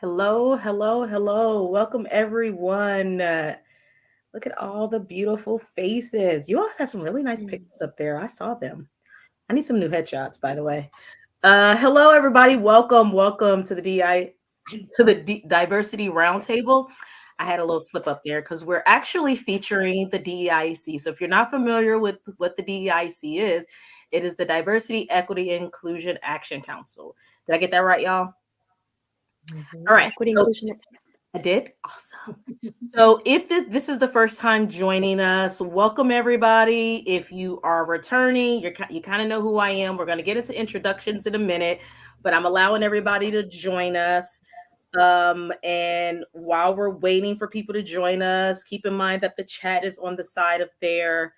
Hello, hello, hello. Welcome, everyone. Look at all the beautiful faces. You all had some really nice Mm. pictures up there. I saw them. I need some new headshots, by the way. Hello, everybody. Welcome to the Diversity Roundtable. I had a little slip up there because we're actually featuring the DEIC. So if you're not familiar with what the DEIC is, it is the Diversity, Equity, and Inclusion Action Council. Did I get that right, y'all? All right. Equity So inclusion. I did. Awesome. So, if this is the first time joining us, welcome everybody. If you are returning, you kind of know who I am. We're going to get into introductions in a minute, but I'm allowing everybody to join us. And while we're waiting for people to join us, keep in mind that the chat is on the side of there,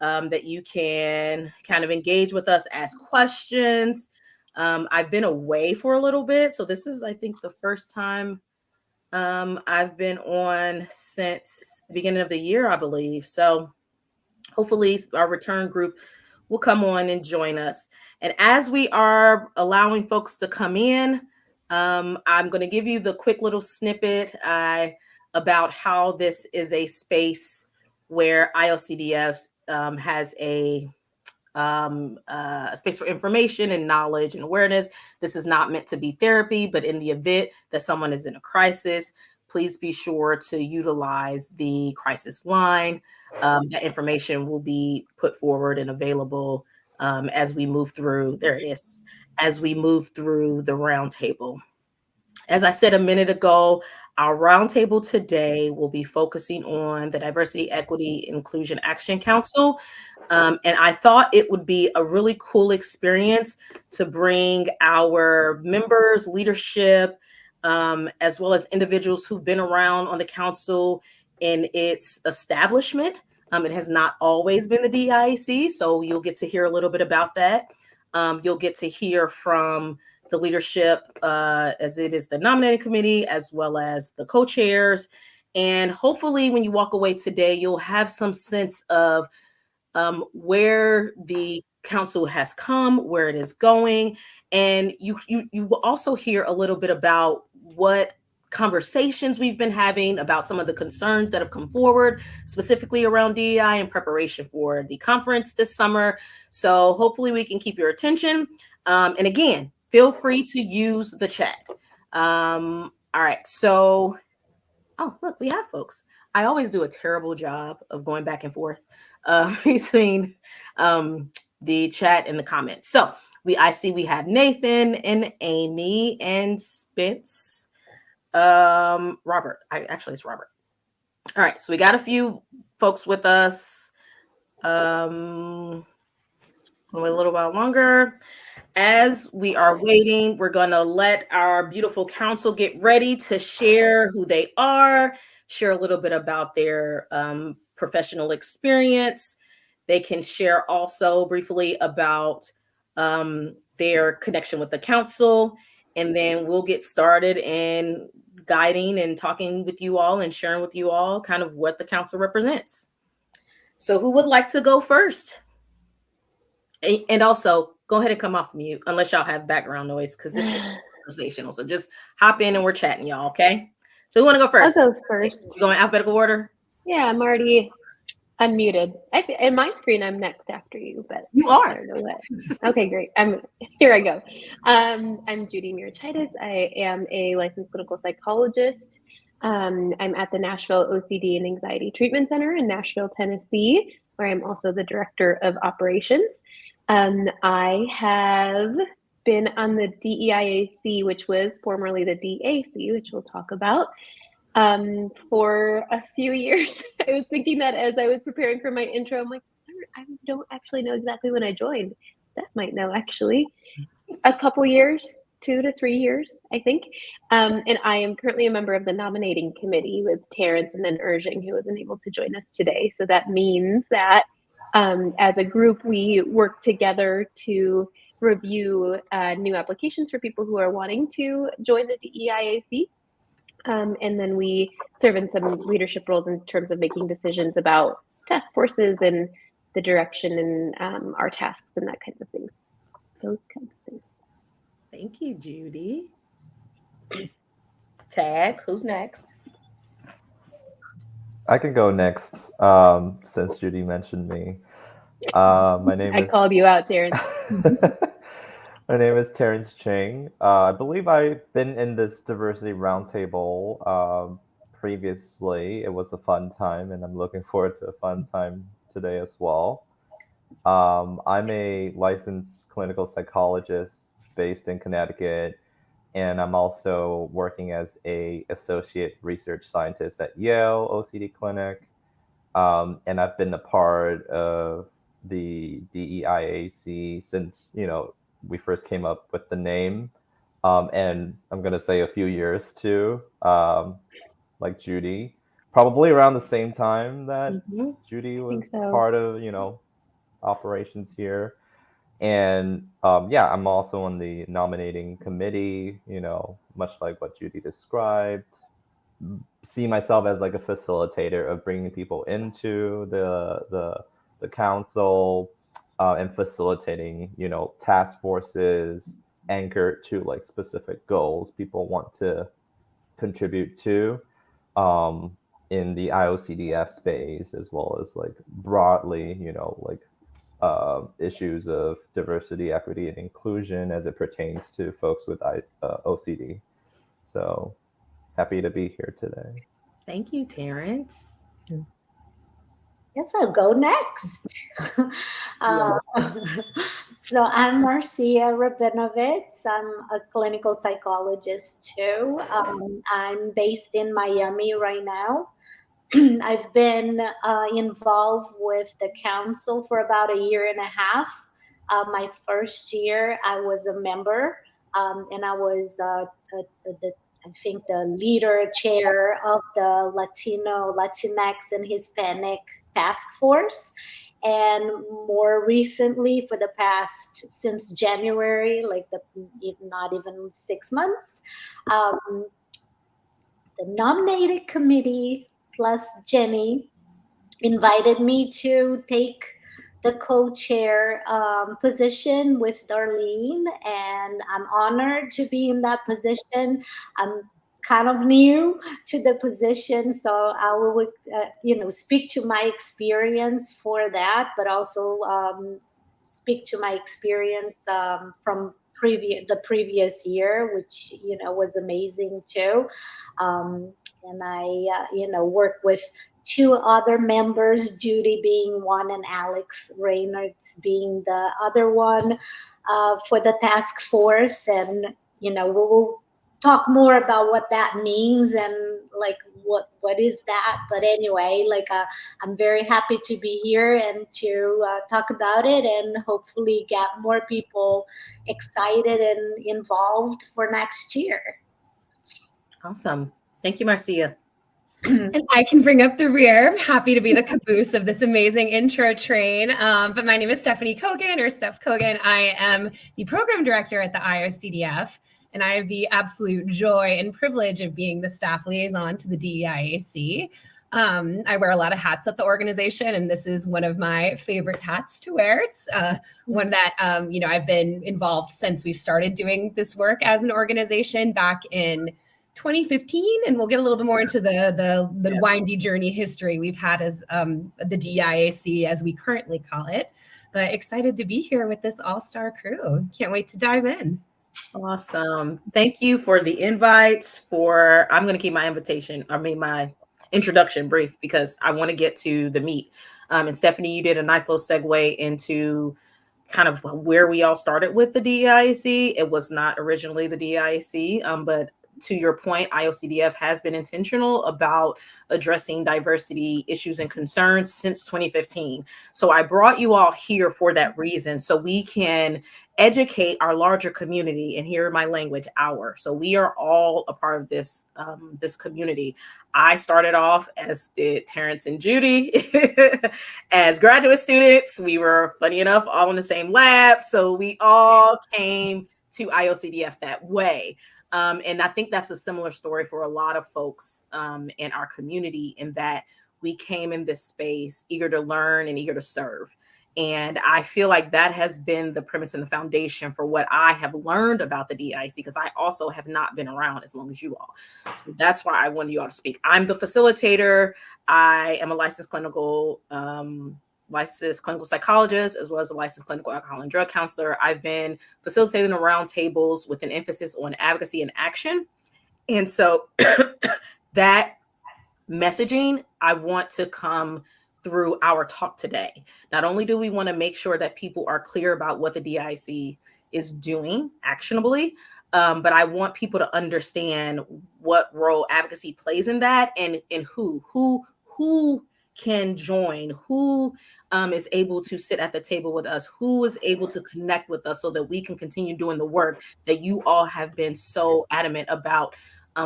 that you can kind of engage with us, ask questions. I've been away for a little bit, so this is, I think, the first time I've been on since the beginning of the year, I believe. So hopefully our return group will come on and join us. And as we are allowing folks to come in, I'm going to give you the quick little snippet about how this is a space where IOCDF has a space for information and knowledge and awareness. This is not meant to be therapy, but in the event that someone is in a crisis, please be sure to utilize the crisis line. That information will be put forward and available as we move through. There it is. As we move through the roundtable. As I said a minute ago, our roundtable today will be focusing on the Diversity, Equity, Inclusion Action Council. And I thought it would be a really cool experience to bring our members, leadership, as well as individuals who've been around on the council in its establishment. It has not always been the DIAC, so you'll get to hear a little bit about that. You'll get to hear from the leadership, as it is the nominating committee, as well as the co-chairs. And hopefully when you walk away today, you'll have some sense of where the council has come, where it is going. And you will also hear a little bit about what conversations we've been having about some of the concerns that have come forward, specifically around DEI in preparation for the conference this summer. So hopefully we can keep your attention. And again, feel free to use the chat. All right. So, oh, look, we have folks. I always do a terrible job of going back and forth between the chat and the comments. So I see we have Nathan and Amy and Spence. Robert. It's Robert. All right, so we got a few folks with us. Wait a little while longer. As we are waiting, we're going to let our beautiful council get ready to share who they are, share a little bit about their professional experience. They can share also briefly about their connection with the council, and then we'll get started in guiding and talking with you all and sharing with you all kind of what the council represents. So who would like to go first? And also, go ahead and come off mute unless y'all have background noise because this is conversational. So just hop in and we're chatting, y'all. Okay. So who want to go I'll first? go first. You going alphabetical order? Yeah, I'm already unmuted. In my screen, I'm next after you, but You I are. don't know what. Okay, great. Here. I go. I'm Judy Mirachitis. I am a licensed clinical psychologist. I'm at the Nashville OCD and Anxiety Treatment Center in Nashville, Tennessee, where I'm also the director of operations. I have been on the DEIAC, which was formerly the DAC, which we'll talk about, for a few years. I was thinking that as I was preparing for my intro, I'm like, I don't actually know exactly when I joined. Steph might know, actually. A couple years, 2 to 3 years, I think. And I am currently a member of the nominating committee with Terrence and then Urging, who wasn't able to join us today. So that means that as a group, we work together to review new applications for people who are wanting to join the DEIAC. And then we serve in some leadership roles in terms of making decisions about task forces and the direction and our tasks and that kinds of things. Those kinds of things. Thank you, Judy. Tag, who's next? I can go next, since Judy mentioned me. My name I is called you out, Terrence. My name is Terrence Ching. I believe I've been in this diversity roundtable previously. It was a fun time, and I'm looking forward to a fun time today as well. I'm a licensed clinical psychologist based in Connecticut, and I'm also working as a associate research scientist at Yale OCD Clinic. And I've been a part of the DEIAC since we first came up with the name, and I'm gonna say a few years too, like Judy, probably around the same time that Mm-hmm. Judy I was think so. part of operations here. And yeah, I'm also on the nominating committee, much like what Judy described. See myself as like a facilitator of bringing people into the council, and facilitating, task forces anchored to like specific goals people want to contribute to, um, in the IOCDF space, as well as like broadly, like issues of diversity, equity, and inclusion as it pertains to folks with OCD. So happy to be here today. Thank you, Terrence. Yes, I'll go next. Yeah. uh, so I'm Marcia Rabinovitz. I'm a clinical psychologist too. I'm based in Miami right now. I've been involved with the council for about a year and a half. My first year, I was a member, and I was I think the leader chair of the Latino, Latinx, and Hispanic task force. And more recently, for the past since January, like not even 6 months, um, the nominated committee plus Jenny invited me to take the co-chair position with Darlene, and I'm honored to be in that position. I'm kind of new to the position, so I will, speak to my experience for that, but also speak to my experience from the previous year, which was amazing too. And I, work with two other members, Judy being one and Alex Reynolds being the other one, for the task force. And, we'll talk more about what that means and like what is that. But anyway, like I'm very happy to be here and to talk about it and hopefully get more people excited and involved for next year. Awesome. Thank you, Marcia. And I can bring up the rear. I'm happy to be the caboose of this amazing intro train. But my name is Stephanie Kogan, or Steph Kogan. I am the program director at the IOCDF, and I have the absolute joy and privilege of being the staff liaison to the DEIAC. I wear a lot of hats at the organization, and this is one of my favorite hats to wear. It's one that I've been involved since we started doing this work as an organization back in 2015, and we'll get a little bit more into the windy journey history we've had as the DEIAC, as we currently call it. But excited to be here with this all-star crew. Can't wait to dive in. Awesome. Thank you for the invites. I'm going to keep my my introduction brief because I want to get to the meat. And Stephanie, you did a nice little segue into kind of where we all started with the DEIAC. It was not originally the DEIAC, but to your point, IOCDF has been intentional about addressing diversity issues and concerns since 2015. So I brought you all here for that reason, so we can educate our larger community. And hear my language, our. So we are all a part of this community. I started off, as did Terrence and Judy, as graduate students. We were, funny enough, all in the same lab. So we all came to IOCDF that way. And I think that's a similar story for a lot of folks in our community, in that we came in this space eager to learn and eager to serve. And I feel like that has been the premise and the foundation for what I have learned about the DEIAC, because I also have not been around as long as you all. So that's why I wanted you all to speak. I'm the facilitator. I am a licensed clinical psychologist, as well as a licensed clinical alcohol and drug counselor. I've been facilitating the roundtables with an emphasis on advocacy and action. And so that messaging, I want to come through our talk today. Not only do we want to make sure that people are clear about what the DEIAC is doing actionably, but I want people to understand what role advocacy plays in that, and who can join, who is able to sit at the table with us, who is able to connect with us so that we can continue doing the work that you all have been so adamant about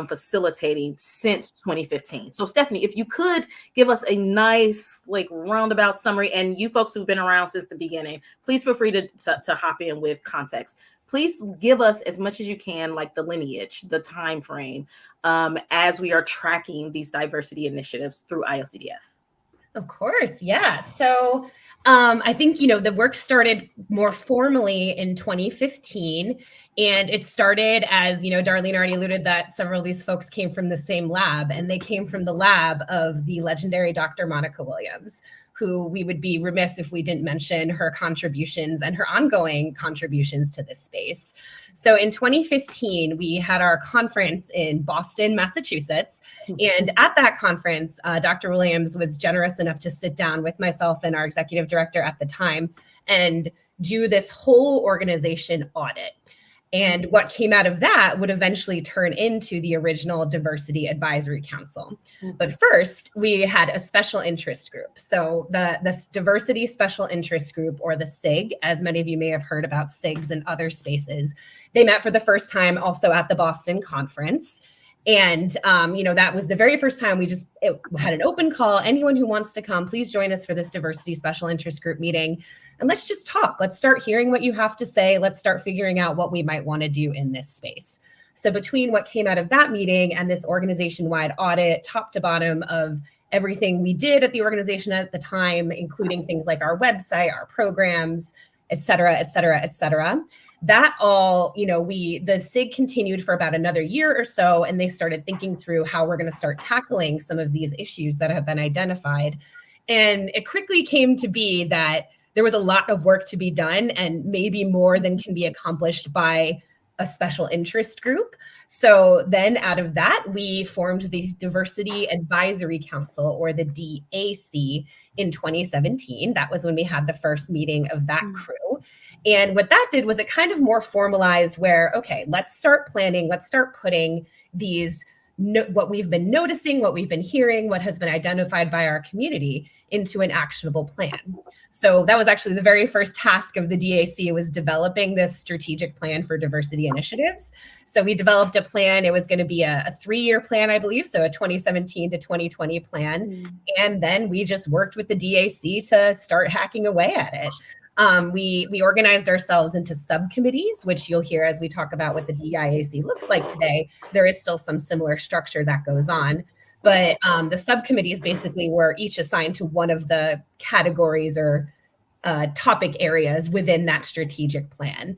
facilitating since 2015. So Stephanie, if you could give us a nice roundabout summary, and you folks who've been around since the beginning, please feel free to hop in with context. Please give us as much as you can, like the lineage, the time frame, as we are tracking these diversity initiatives through IOCDF. Of course, yeah. So I think, the work started more formally in 2015, and it started as, Darlene already alluded that several of these folks came from the same lab, and they came from the lab of the legendary Dr. Monica Williams, who we would be remiss if we didn't mention her contributions and her ongoing contributions to this space. So in 2015, we had our conference in Boston, Massachusetts. And at that conference, Dr. Williams was generous enough to sit down with myself and our executive director at the time and do this whole organization audit. And what came out of that would eventually turn into the original Diversity Advisory Council. But first, we had a special interest group. So the Diversity Special Interest Group, or the SIG, as many of you may have heard about SIGs in other spaces, they met for the first time also at the Boston conference. And, that was the very first time we had an open call. Anyone who wants to come, please join us for this Diversity Special Interest Group meeting. And let's just talk. Let's start hearing what you have to say. Let's start figuring out what we might want to do in this space. So between what came out of that meeting and this organization-wide audit, top to bottom of everything we did at the organization at the time, including things like our website, our programs, et cetera, that all, the SIG continued for about another year or so, and they started thinking through how we're going to start tackling some of these issues that have been identified. And it quickly came to be that there was a lot of work to be done, and maybe more than can be accomplished by a special interest group. So then out of that, we formed the Diversity Advisory Council, or the DEIAC, in 2017. That was when we had the first meeting of that crew. And what that did was it kind of more formalized where, okay, let's start planning, let's start putting these, what we've been noticing, what we've been hearing, what has been identified by our community into an actionable plan. So that was actually the very first task of the DEIAC, was developing this strategic plan for diversity initiatives. So we developed a plan. It was going to be a 3-year plan, I believe. So a 2017 to 2020 plan. And then we just worked with the DEIAC to start hacking away at it. We organized ourselves into subcommittees, which you'll hear as we talk about what the DEIAC looks like today. There is still some similar structure that goes on. But the subcommittees basically were each assigned to one of the categories or topic areas within that strategic plan.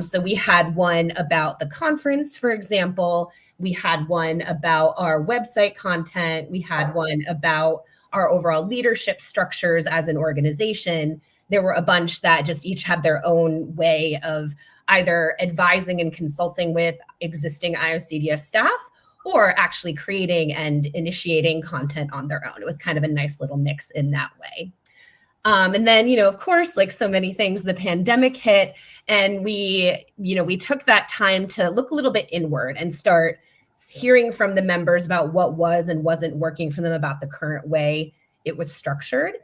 So we had one about the conference, for example. We had one about our website content. We had one about our overall leadership structures as an organization. There were a bunch that just each had their own way of either advising and consulting with existing IOCDF staff, or actually creating and initiating content on their own. It was kind of a nice little mix in that way. And then, of course, like so many things, the pandemic hit, and we took that time to look a little bit inward and start hearing from the members about what was and wasn't working for them about the current way it was structured.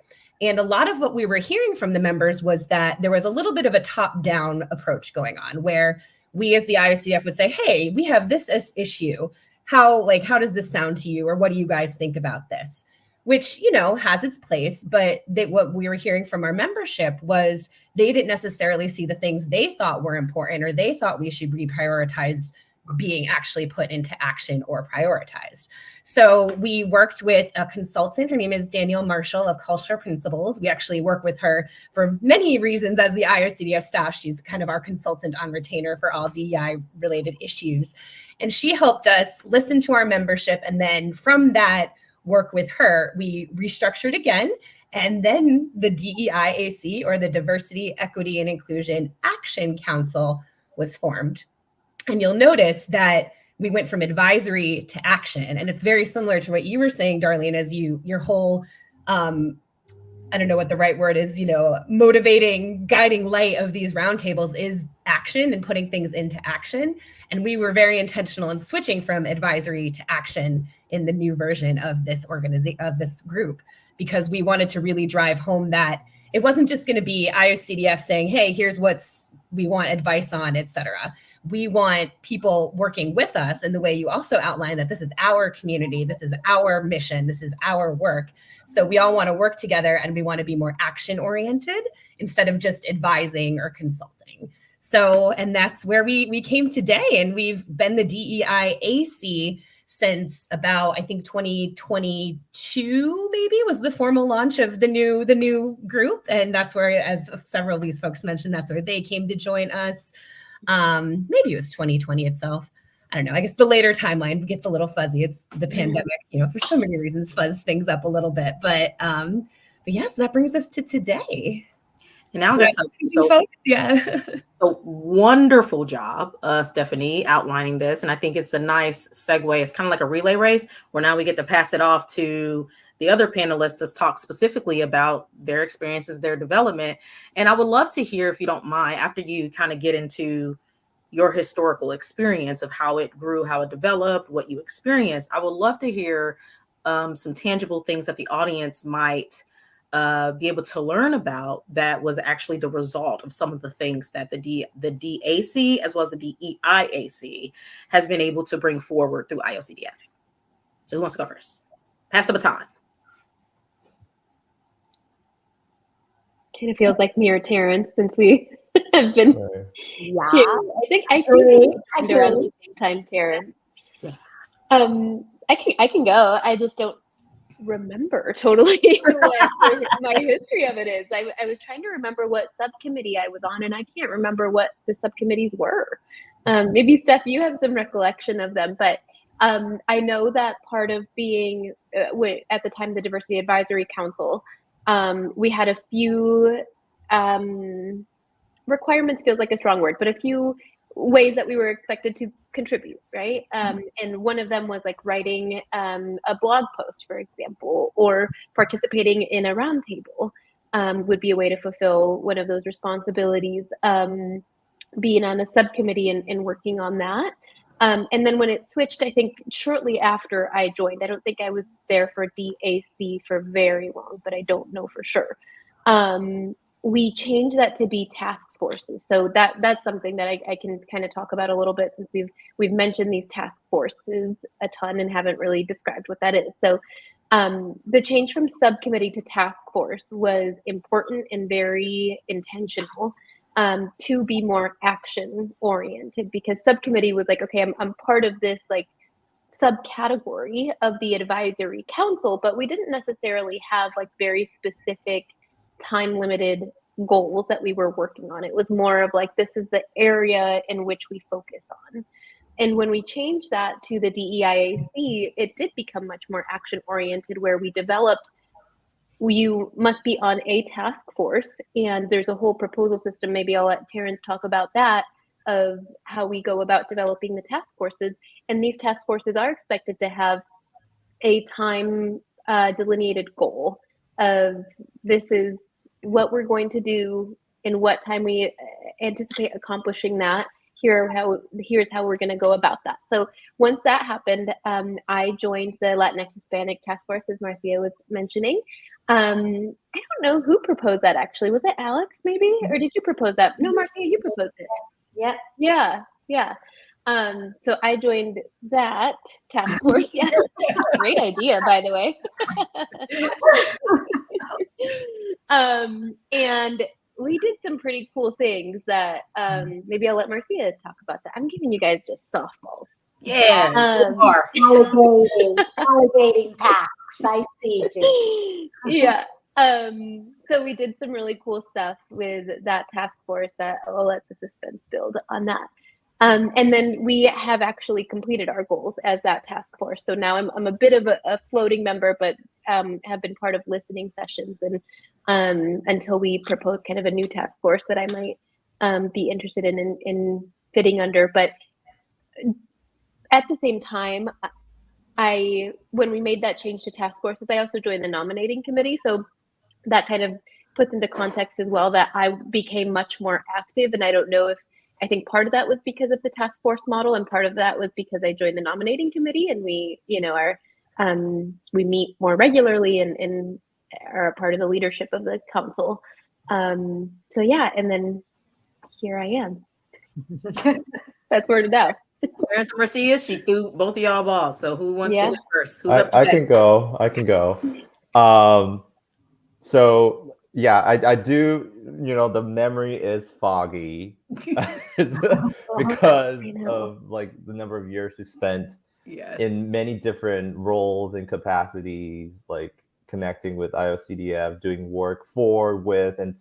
And a lot of what we were hearing from the members was that there was a little bit of a top-down approach going on, where we as the IOCDF would say, hey, we have this issue. How does this sound to you? Or what do you guys think about this? Which, has its place. But what we were hearing from our membership was they didn't necessarily see the things they thought were important or they thought we should be prioritized being actually put into action or prioritized. So we worked with a consultant. Her name is Danielle Marshall of Cultural Principles. We actually work with her for many reasons as the IOCDF staff. She's kind of our consultant on retainer for all DEI related issues. And she helped us listen to our membership. And then from that work with her, we restructured again. And then the DEIAC, or the Diversity, Equity, and Inclusion Action Council, was formed. And you'll notice that we went from advisory to action. And it's very similar to what you were saying, Darlene, as your whole, I don't know what the right word is, motivating, guiding light of these roundtables is action and putting things into action. And we were very intentional in switching from advisory to action in the new version of this group, because we wanted to really drive home that it wasn't just going to be IOCDF saying, hey, here's we want advice on, et cetera. We want people working with us in the way you also outlined, that this is our community, this is our mission, this is our work. So we all want to work together, and we want to be more action oriented instead of just advising or consulting. So, and that's where we came today, and we've been the DEIAC since about, I think 2022 maybe was the formal launch of the new group. And that's where, as several of these folks mentioned, that's where they came to join us. Maybe it was 2020 itself. I don't know. I guess the later timeline gets a little fuzzy. It's the pandemic, for so many reasons, fuzz things up a little bit. But yes, that brings us to today. And now that's folks. Yeah. So wonderful job, Stephanie, outlining this. And I think it's a nice segue. It's kind of like a relay race where now we get to pass it off to the other panelists to talk specifically about their experiences, their development. And I would love to hear, if you don't mind, after you kind of get into your historical experience of how it grew, how it developed, what you experienced, I would love to hear some tangible things that the audience might be able to learn about that was actually the result of some of the things that the DAC as well as the DEIAC has been able to bring forward through IOCDF. So who wants to go first? Pass the baton. Kind of feels like me or Terrence, since we have been. Yeah, I think around the same time, Terrence. Yeah. I can go. I just don't remember totally what my history of it is. I was trying to remember what subcommittee I was on, and I can't remember what the subcommittees were. Maybe Steph, you have some recollection of them, but I know that part of being at the time the Diversity Advisory Council, we had a few requirements, feels like a strong word, but a few ways that we were expected to contribute, right? And one of them was like writing a blog post, for example, or participating in a roundtable would be a way to fulfill one of those responsibilities, being on a subcommittee and working on that. And then when it switched, I think shortly after I joined, I don't think I was there for DAC for very long, but I don't know for sure. We changed that to be task forces. So that's something that I can kind of talk about a little bit, since we've mentioned these task forces a ton and haven't really described what that is. So the change from subcommittee to task force was important and very intentional to be more action oriented, because subcommittee was like, okay, I'm part of this like subcategory of the advisory council, but we didn't necessarily have like very specific time limited goals that we were working on. It was more of like, this is the area in which we focus on. And when we changed that to the DEIAC, it did become much more action oriented, where we developed, you must be on a task force, and there's a whole proposal system. Maybe I'll let Terrence talk about that, of how we go about developing the task forces. And these task forces are expected to have a time delineated goal of, this is what we're going to do and what time we anticipate accomplishing that. Here's how we're going to go about that. So once that happened, I joined the Latinx Hispanic Task Force, as Marcia was mentioning. I don't know who proposed that, actually. Was it Alex, maybe? Or did you propose that? No, Marcia, you proposed it. Yeah. So I joined that task force. Yeah, great idea, by the way. And we did some pretty cool things that maybe I'll let Marcia talk about that. I'm giving you guys just softballs. Yeah, validating tasks. I see, Judy. Yeah. So we did some really cool stuff with that task force that I'll let the suspense build on that. And then we have actually completed our goals as that task force. So now I'm a bit of a floating member, but have been part of listening sessions and until we propose kind of a new task force that I might be interested in fitting under. But at the same time, when we made that change to task forces, I also joined the nominating committee. So that kind of puts into context as well that I became much more active. And I think part of that was because of the task force model, and part of that was because I joined the nominating committee, and we, we meet more regularly and are a part of the leadership of the council. So yeah, and then here I am. That's word it out. Where's Marcia? She threw both of y'all balls. So who wants to go first? Who's up? I can go. So yeah, I do. The memory is foggy because of like the number of years we spent in many different roles and capacities, like connecting with IOCDF, doing work for, with, and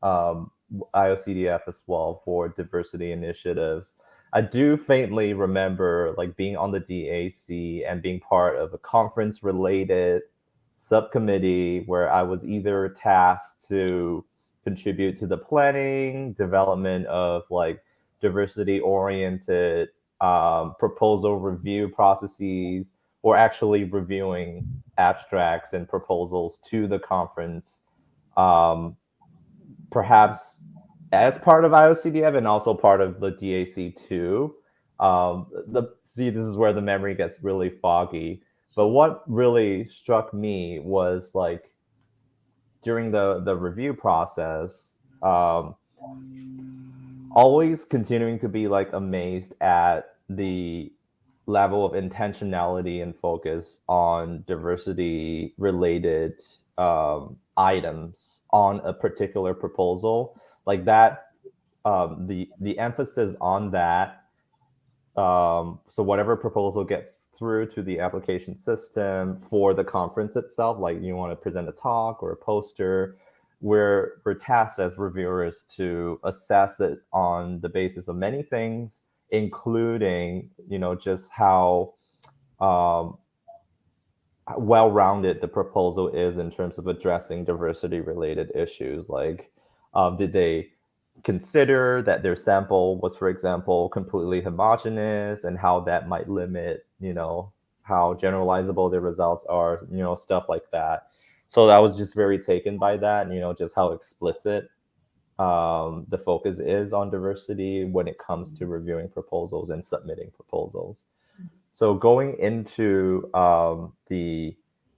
IOCDF as well for diversity initiatives. I do faintly remember like being on the DEIAC and being part of a conference-related subcommittee where I was either tasked to contribute to the planning, development of like diversity-oriented proposal review processes, or actually reviewing abstracts and proposals to the conference, perhaps as part of IOCDF and also part of the DAC too. This is where the memory gets really foggy. But what really struck me was like during the review process, always continuing to be like amazed at the level of intentionality and focus on diversity related items on a particular proposal, like that, the emphasis on that. So whatever proposal gets through to the application system for the conference itself, like you want to present a talk or a poster, we're tasked as reviewers to assess it on the basis of many things, including, just how well-rounded the proposal is in terms of addressing diversity-related issues. Like, did they consider that their sample was, for example, completely homogeneous, and how that might limit, how generalizable their results are, stuff like that. So I was just very taken by that, just how explicit the focus is on diversity when it comes to reviewing proposals and submitting proposals. So going into the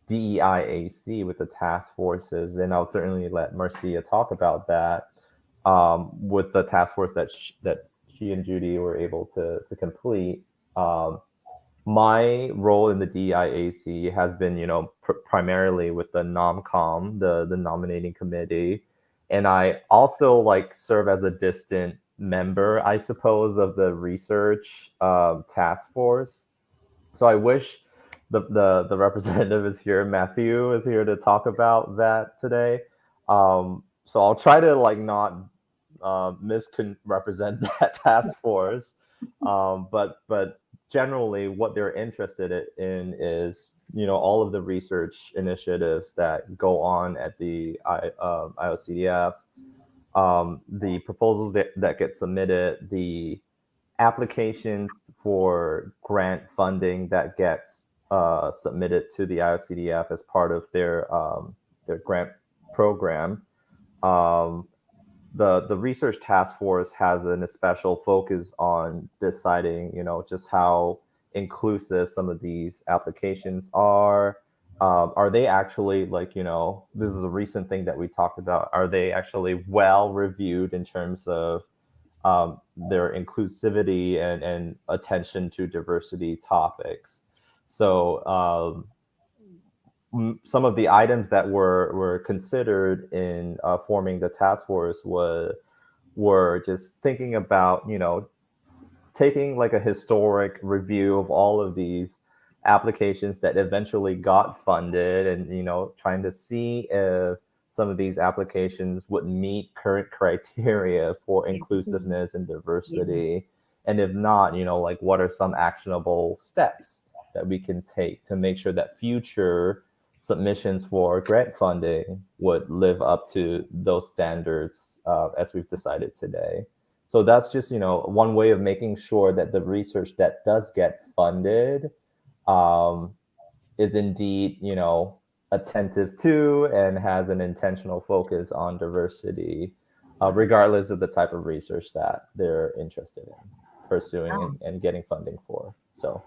DEIAC with the task forces, and I'll certainly let Marcia talk about that, with the task force that she and Judy were able to complete. My role in the DEIAC has been, primarily with the NomCom, the nominating committee, and I also like serve as a distant member, I suppose, of the research task force. So I wish the representative is here. Matthew is here to talk about that today. So I'll try to like not misrepresent that task force. But generally, what they're interested in is, all of the research initiatives that go on at the IOCDF, the proposals that get submitted, the applications for grant funding that gets submitted to the IOCDF as part of their grant program. The research task force has a special focus on deciding, just how inclusive some of these applications are. Are they actually like, this is a recent thing that we talked about, are they actually well reviewed in terms of their inclusivity and attention to diversity topics? So some of the items that were considered in forming the task force were just thinking about, taking like a historic review of all of these applications that eventually got funded, and trying to see if some of these applications would meet current criteria for inclusiveness and diversity. And if not, like what are some actionable steps that we can take to make sure that future submissions for grant funding would live up to those standards as we've decided today. So that's just, one way of making sure that the research that does get funded is indeed, attentive to and has an intentional focus on diversity, regardless of the type of research that they're interested in pursuing and getting funding for. So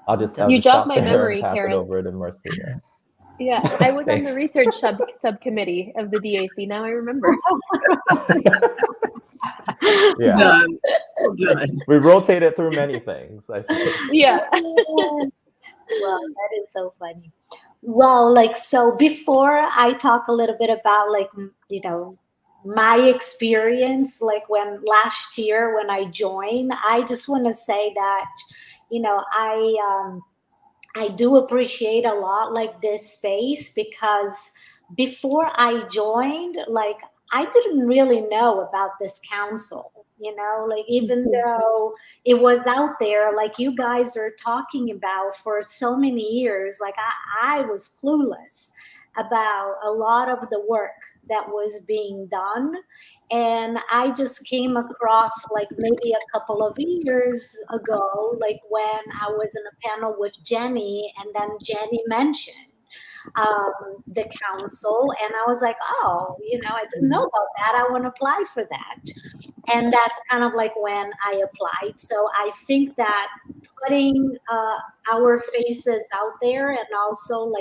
I'll just stop my there memory, and pass Terrence. it over to Marcia. Yeah, I was on Thanks. the research subcommittee of the DAC. Now I remember. Yeah. Done. We rotated through many things, I think. Yeah. Well, that is so funny. Well, so before I talk a little bit about my experience, when last year when I joined, I just want to say that, I do appreciate a lot this space, because before I joined, I didn't really know about this council, even though it was out there, you guys are talking about for so many years, I was clueless about a lot of the work that was being done. And I just came across maybe a couple of years ago, when I was in a panel with Jenny, and then Jenny mentioned the council, and I was like, oh, I didn't know about that. I want to apply for that. And that's kind of when I applied. So I think that putting our faces out there, and also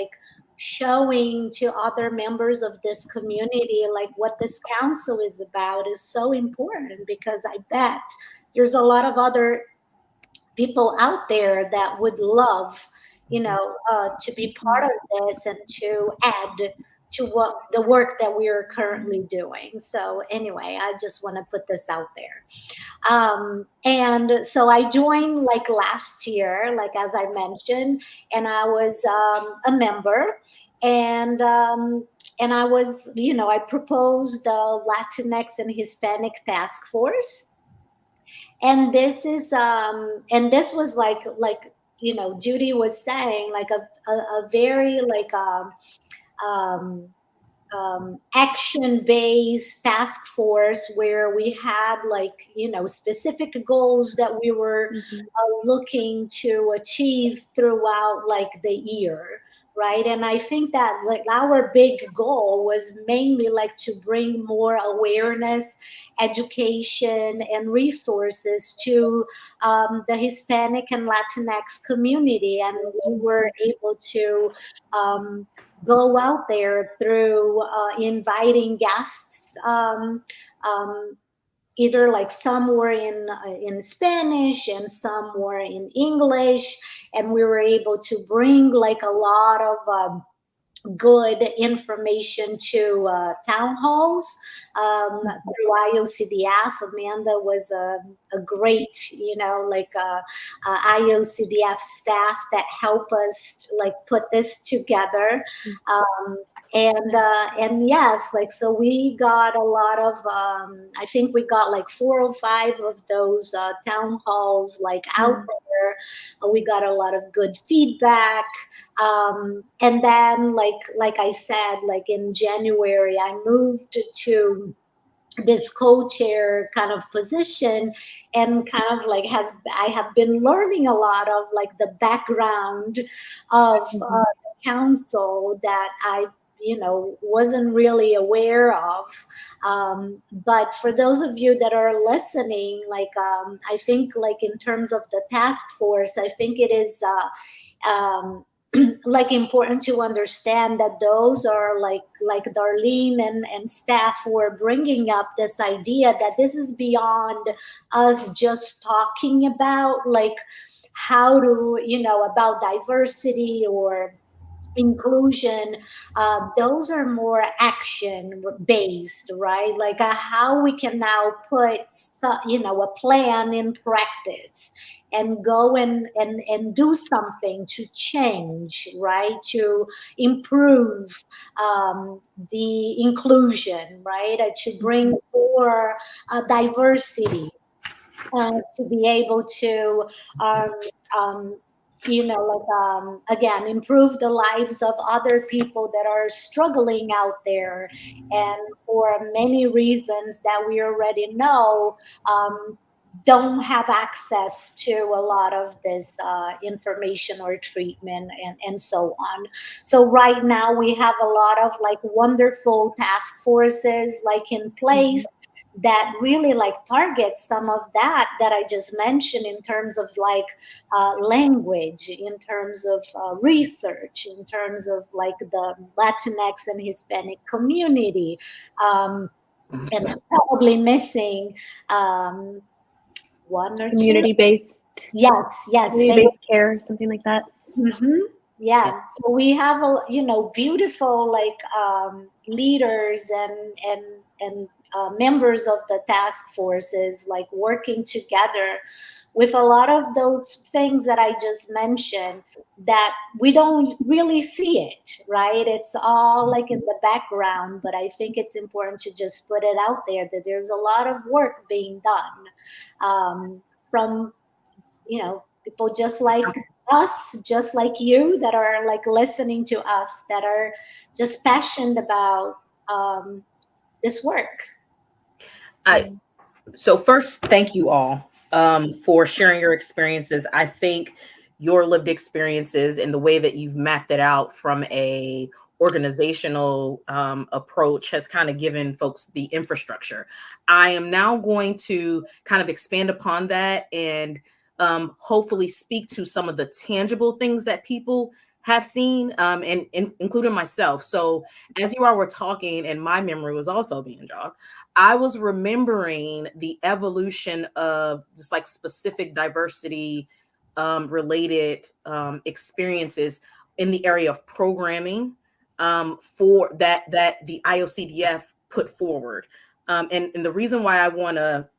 showing to other members of this community what this council is about, is so important, because I bet there's a lot of other people out there that would love to be part of this and to add to what the work that we are currently doing. So anyway, I just want to put this out there. And so I joined last year, as I mentioned, and I was a member, and I was, I proposed the Latinx and Hispanic task force. And this is and this was Judy was saying, a very action-based task force, where we had specific goals that we were looking to achieve throughout the year, right? And I think that our big goal was mainly to bring more awareness, education, and resources to the Hispanic and Latinx community. And we were able to go out there through inviting guests, either some were in Spanish and some were in English, and we were able to bring a lot of good information to town halls through IOCDF. Amanda was a great, IOCDF staff that helped us put this together. And yes, so we got a lot of, I think we got 4 or 5 of those town halls out there. We got a lot of good feedback. And then, like I said, in January, I moved to this co-chair kind of position, and kind of I have been learning a lot of the background of the council that I wasn't really aware of. But for those of you that are listening, I think in terms of the task force, I think it is important to understand that those are like Darlene and staff were bringing up this idea that this is beyond us just talking about how to about diversity or inclusion, those are more action based, right? Like how we can now put a plan in practice and go and do something to change, right? To improve the inclusion, right? To bring more diversity, to be able to um, um, again, improve the lives of other people that are struggling out there, and for many reasons that we already know, don't have access to a lot of this information or treatment, and so on. So right now we have a lot of like wonderful task forces like in place that really like target some of that I just mentioned, in terms of like language, in terms of research, in terms of like the Latinx and Hispanic community, and I'm probably missing one or two. Community-based. Yes. Community-based care, something like that. Mm-hmm. Yeah. So we have beautiful like leaders and members of the task forces like working together with a lot of those things that I just mentioned, that we don't really see it, right? It's all like in the background, but I think it's important to just put it out there that there's a lot of work being done from people just like us, just like you, that are like listening to us, that are just passionate about this work. So first, thank you all for sharing your experiences. I think your lived experiences and the way that you've mapped it out from a organizational approach has kind of given folks the infrastructure. I am now going to kind of expand upon that and hopefully speak to some of the tangible things that people have seen, and including myself. So as you all were talking, and my memory was also being jogged, I was remembering the evolution of just like specific diversity related experiences in the area of programming for that the IOCDF put forward. And the reason why I want to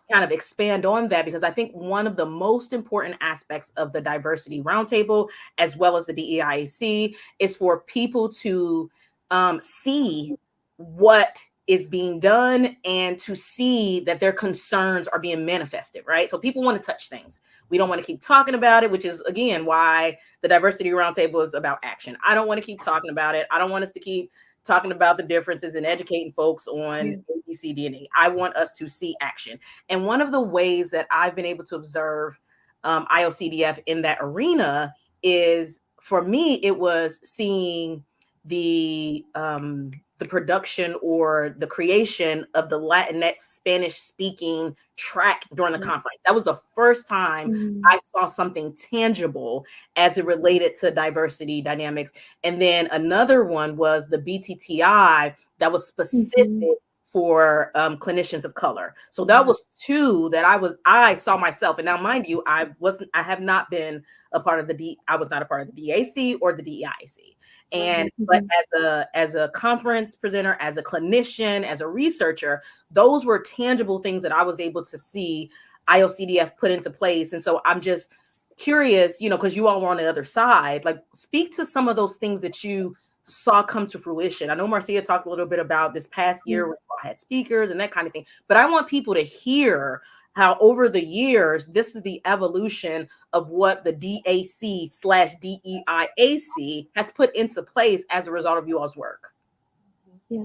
kind of expand on that, because I think one of the most important aspects of the Diversity Roundtable, as well as the DEIAC, is for people to see what is being done and to see that their concerns are being manifested, right? So people want to touch things. We don't want to keep talking about it, which is, again, why the Diversity Roundtable is about action. I don't want to keep talking about it. I don't want us to keep talking about the differences and educating folks on A, B, C, D, and E. I want us to see action. And one of the ways that I've been able to observe IOCDF in that arena is, for me, it was seeing the production or the creation of the Latinx Spanish-speaking track during the conference. That was the first time I saw something tangible as it related to diversity dynamics. And then another one was the BTTI that was specific for clinicians of color. So that was two that I saw myself. And now, mind you, I have not been a part of I was not a part of the DAC or the DEIC. And but as a conference presenter, as a clinician, as a researcher, those were tangible things that I was able to see IOCDF put into place. And so I'm just curious, because you all were on the other side, like speak to some of those things that you saw come to fruition. I know Marcia talked a little bit about this past year where I had speakers and that kind of thing, but I want people to hear how over the years, this is the evolution of what the DAC/DEIAC has put into place as a result of you all's work. Yeah,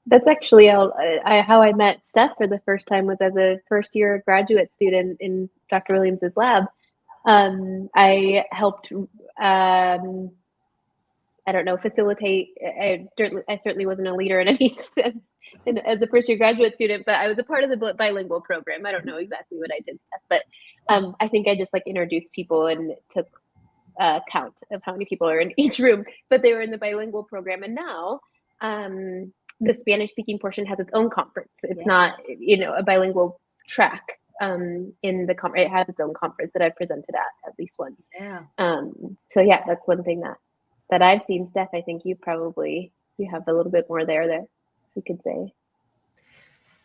that's actually how I met Steph for the first time, was as a first-year graduate student in Dr. Williams's lab. I helped, facilitate. I certainly wasn't a leader in any sense as a first-year graduate student, but I was a part of the bilingual program. I don't know exactly what I did, Steph, but I think I just like introduced people and took count of how many people are in each room, but they were in the bilingual program. And now the Spanish-speaking portion has its own conference. It's not, a bilingual track in the conference. It has its own conference that I've presented at least once. So yeah, that's one thing that that I've seen. Steph, I think you have a little bit more there that you could say.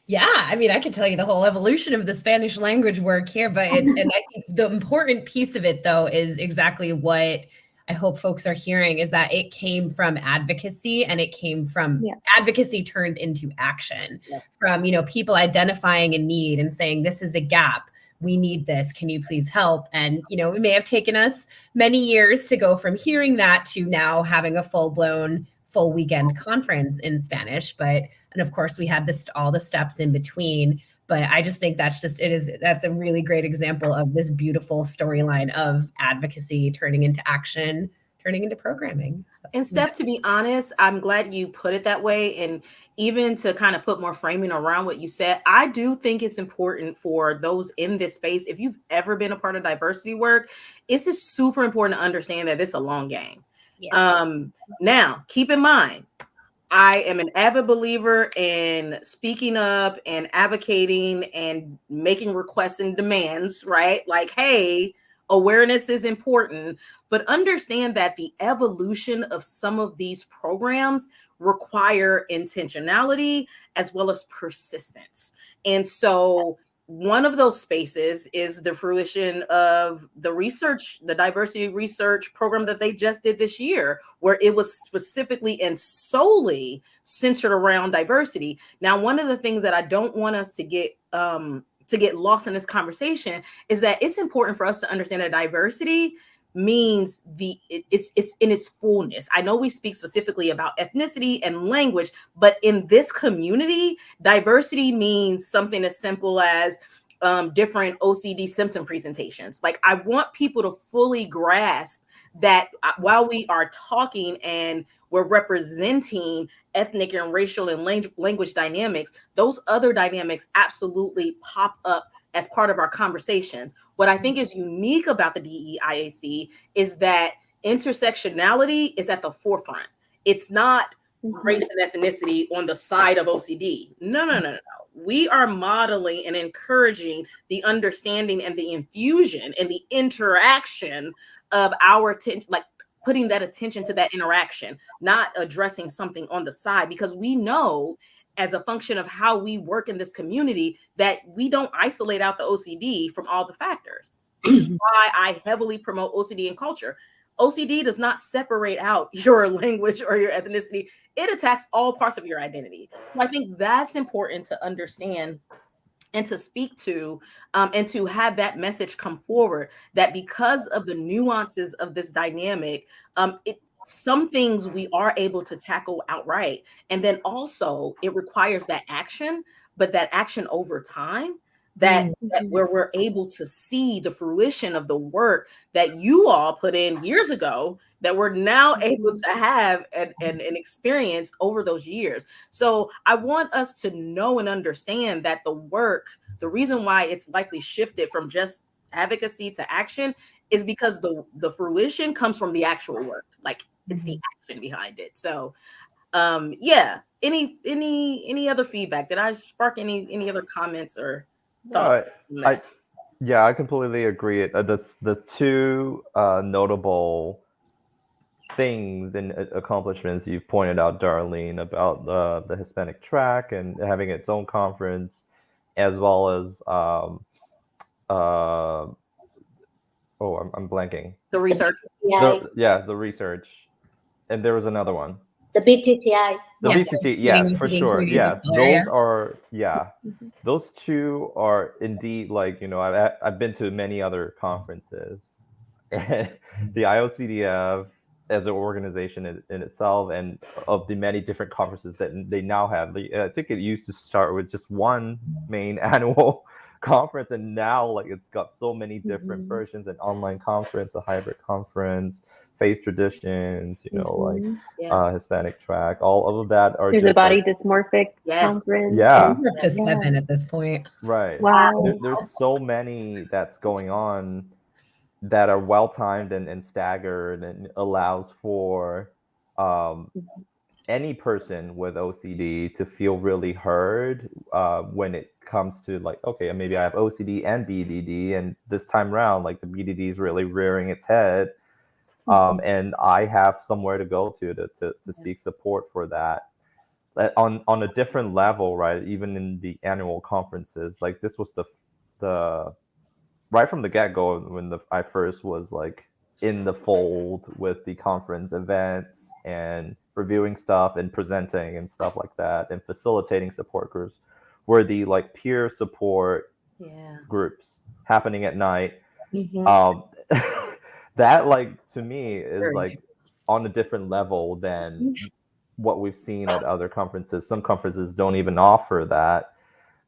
Yeah, I mean, I could tell you the whole evolution of the Spanish language work here, but and I think the important piece of it, though, is exactly what I hope folks are hearing, is that it came from advocacy, and it came from advocacy turned into action, from, people identifying a need and saying, this is a gap. We need this. Can you please help? And, it may have taken us many years to go from hearing that to now having a full weekend conference in Spanish. And of course we had all the steps in between. But I just think that's a really great example of this beautiful storyline of advocacy turning into action, turning into programming. And Steph, to be honest, I'm glad you put it that way. And even to kind of put more framing around what you said, I do think it's important for those in this space. If you've ever been a part of diversity work, it's just super important to understand that it's a long game. Yeah. Now, keep in mind, I am an avid believer in speaking up and advocating and making requests and demands, right? Like, hey, awareness is important, but understand that the evolution of some of these programs require intentionality as well as persistence. And so one of those spaces is the fruition of the diversity research program that they just did this year, where it was specifically and solely centered around diversity. Now, one of the things that I don't want us to get lost in this conversation is that it's important for us to understand that diversity means it's in its fullness. I know we speak specifically about ethnicity and language, but in this community, diversity means something as simple as different OCD symptom presentations. Like, I want people to fully grasp that while we are talking and we're representing ethnic and racial and language dynamics, those other dynamics absolutely pop up as part of our conversations. What I think is unique about the DEIAC is that intersectionality is at the forefront. It's not race and ethnicity on the side of OCD. No. We are modeling and encouraging the understanding and the infusion and the interaction of our attention, like putting that attention to that interaction, not addressing something on the side, because we know as a function of how we work in this community that we don't isolate out the OCD from all the factors, which is why I heavily promote OCD in culture. OCD does not separate out your language or your ethnicity. It attacks all parts of your identity. So I think that's important to understand and to speak to, and to have that message come forward, that because of the nuances of this dynamic, some things we are able to tackle outright. And then also it requires that action, but that action over time, that where we're able to see the fruition of the work that you all put in years ago, that we're now able to have and experience over those years. So I want us to know and understand that the reason why it's likely shifted from just advocacy to action is because the fruition comes from the actual work. Like, it's the action behind it. So any other feedback? Did I spark any other comments or thoughts? I completely agree. The two notable things and accomplishments you've pointed out, Darlene, about the Hispanic track and having its own conference, as well as I'm blanking. The research. The research. And there was another one. The BTTI. The BTT, yes, for sure. Yes, those two are indeed, like, I've been to many other conferences, and the IOCDF as an organization in itself, and of the many different conferences that they now have. I think it used to start with just one main annual conference, and now, like, it's got so many different versions: an online conference, a hybrid conference, faith traditions, Hispanic track, all of that are there's just a body dysmorphic conference. Yeah. We're up to 7 at this point. Right. Wow. There's so many that's going on that are well-timed and staggered, and allows for any person with OCD to feel really heard when it comes to, like, okay, maybe I have OCD and BDD, and this time around, like, the BDD is really rearing its head. And I have somewhere to go to seek support for that. On a different level, right? Even in the annual conferences, like this was the right from the get-go when I first was like in the fold with the conference events and reviewing stuff and presenting and stuff like that and facilitating support groups, were the like peer support groups happening at night. That like to me is like on a different level than what we've seen at other conferences. Some conferences don't even offer that,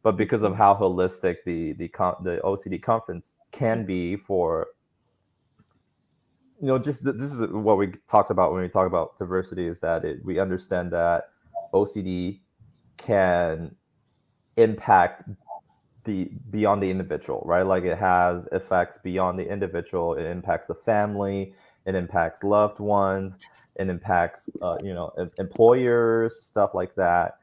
but because of how holistic the OCD conference can be for, just this is what we talked about when we talk about diversity, is that we understand that OCD can impact beyond the individual, right? Like it has effects beyond the individual. It impacts the family, it impacts loved ones, it impacts employers, stuff like that.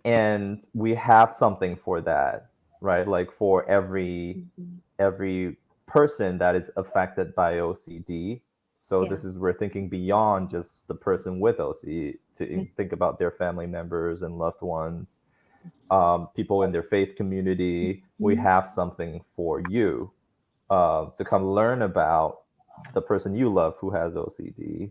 And we have something for that, right? Like for every person that is affected by OCD. So this is, we're thinking beyond just the person with OCD to think about their family members and loved ones, people in their faith community. We have something for you to come learn about the person you love who has OCD.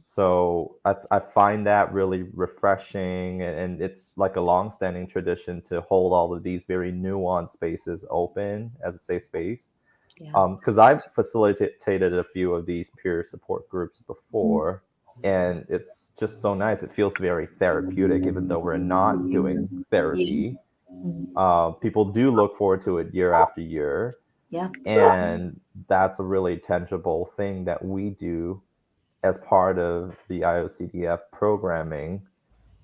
So I find that really refreshing, and it's like a long-standing tradition to hold all of these very nuanced spaces open as a safe space. Because I've facilitated a few of these peer support groups before, and it's just so nice. It feels very therapeutic, even though we're not doing therapy. People do look forward to it year after year. And that's a really tangible thing that we do as part of the IOCDF programming,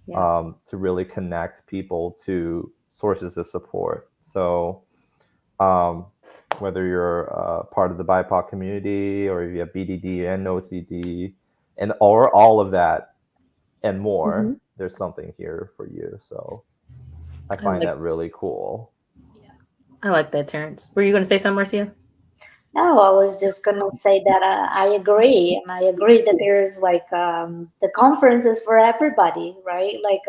to really connect people to sources of support. So whether you're part of the BIPOC community, or you have BDD and OCD, or all of that and more, there's something here for you. So I find that really cool. I like that, Terrence. Were you going to say something, Marcia? No, I was just going to say that I agree. And I agree that there's like the conferences for everybody, right? Like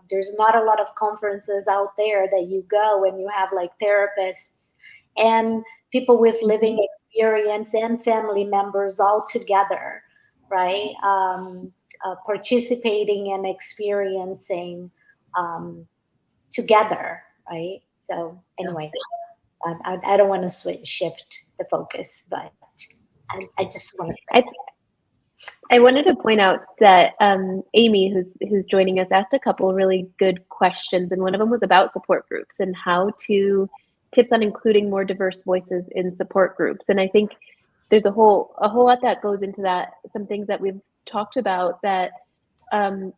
there's not a lot of conferences out there that you go and you have like therapists and people with living experience and family members all together, right? Participating and experiencing together, right? So anyway. I don't want to shift the focus, but I just want to say. I wanted to point out that Amy, who's joining us, asked a couple really good questions, and one of them was about support groups and tips on including more diverse voices in support groups. And I think there's a whole lot that goes into that. Some things that we've talked about, that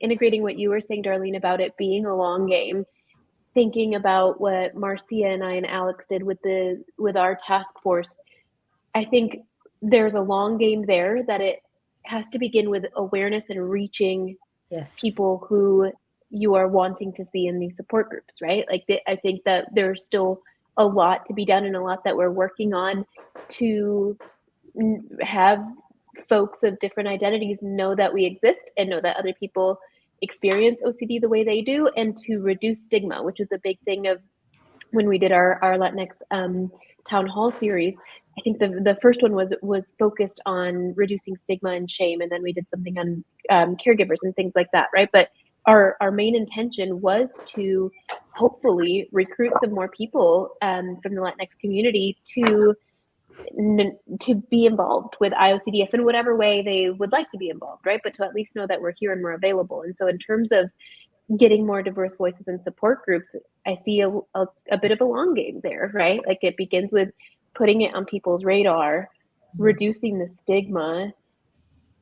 integrating what you were saying, Darlene, about it being a long game. Thinking about what Marcia and I and Alex did with our task force, I think there's a long game there, that it has to begin with awareness and reaching people who you are wanting to see in these support groups, right? Like I think that there's still a lot to be done and a lot that we're working on to have folks of different identities know that we exist and know that other people experience OCD the way they do, and to reduce stigma, which is a big thing of when we did our Latinx town hall series. I think the first one was focused on reducing stigma and shame, and then we did something on caregivers and things like that, right? But our main intention was to hopefully recruit some more people from the Latinx community to be involved with IOCDF in whatever way they would like to be involved, right? But to at least know that we're here and we're available. And so in terms of getting more diverse voices in support groups, I see a bit of a long game there, right? Like it begins with putting it on people's radar, reducing the stigma.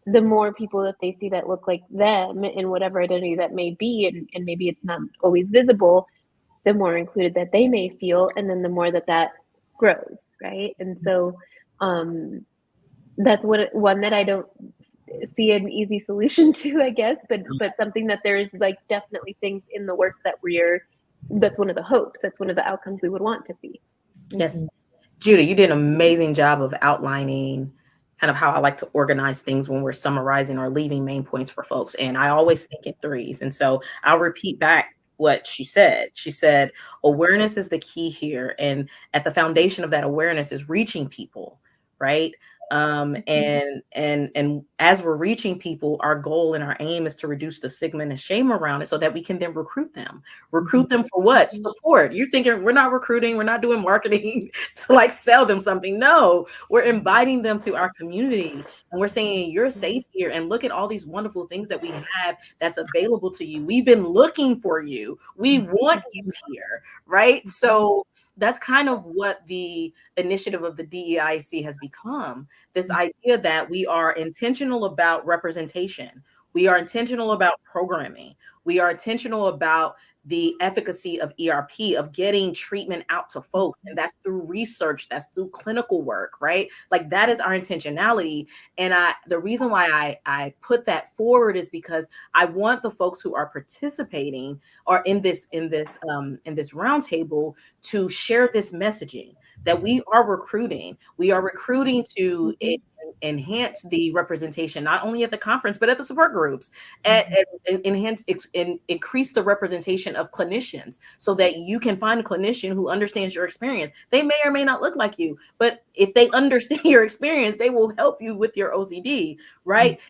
The more people that they see that look like them in whatever identity that may be, and maybe it's not always visible, the more included that they may feel, and then the more that grows. Right. And so that's one that I don't see an easy solution to, I guess, but something that there's like definitely things in the works that that's one of the hopes, that's one of the outcomes we would want to see. Yes. Judy, you did an amazing job of outlining kind of how I like to organize things when we're summarizing or leaving main points for folks. And I always think in threes. And so I'll repeat back what she said. She said, awareness is the key here. And at the foundation of that awareness is reaching people, right? And as we're reaching people, our goal and our aim is to reduce the stigma and the shame around it so that we can then recruit them for what? Support. You're thinking we're not recruiting, we're not doing marketing to like sell them something. No, we're inviting them to our community and we're saying you're safe here and look at all these wonderful things that we have that's available to you. We've been looking for you. We want you here, right? So that's kind of what the initiative of the DEIAC has become, this idea that we are intentional about representation. We are intentional about programming. We are intentional about the efficacy of ERP, of getting treatment out to folks. And that's through research, that's through clinical work, right? Like that is our intentionality. And the reason why I put that forward is because I want the folks who are participating or in this roundtable to share this messaging that we are recruiting. We are recruiting to enhance the representation, not only at the conference, but at the support groups, and increase the representation of clinicians so that you can find a clinician who understands your experience. They may or may not look like you, but if they understand your experience, they will help you with your OCD, right?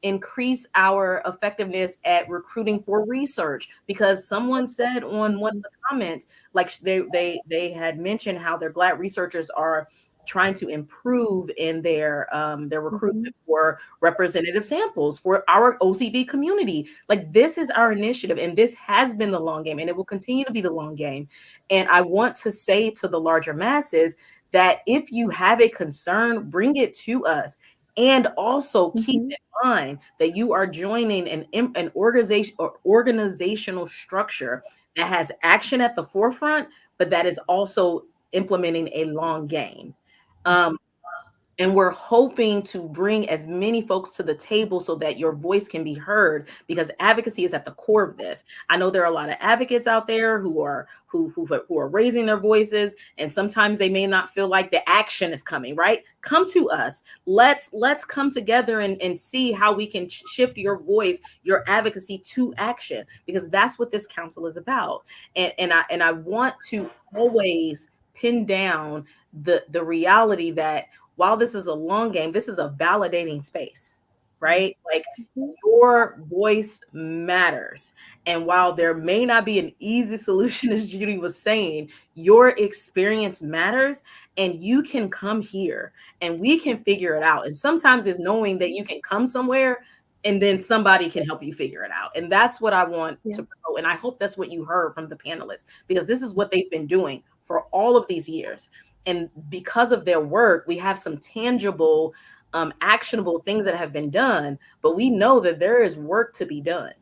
Increase our effectiveness at recruiting for research, because someone said on one of the comments, like they had mentioned how their GLAD researchers are trying to improve in their recruitment for representative samples for our OCD community. Like this is our initiative, and this has been the long game, and it will continue to be the long game. And I want to say to the larger masses that if you have a concern, bring it to us. And also keep in mind that you are joining an organization or organizational structure that has action at the forefront, but that is also implementing a long game. And we're hoping to bring as many folks to the table so that your voice can be heard, because advocacy is at the core of this. I know there are a lot of advocates out there who are raising their voices, and sometimes they may not feel like the action is coming, right? Come to us. Let's come together and see how we can shift your voice, your advocacy to action, because that's what this council is about. And I want to always pin down the reality that while this is a long game, this is a validating space, right? Like your voice matters. And while there may not be an easy solution, as Judy was saying, your experience matters, and you can come here and we can figure it out. And sometimes it's knowing that you can come somewhere and then somebody can help you figure it out. And that's what I want to promote. And I hope that's what you heard from the panelists, because this is what they've been doing for all of these years. And because of their work, we have some tangible, actionable things that have been done, but we know that there is work to be done.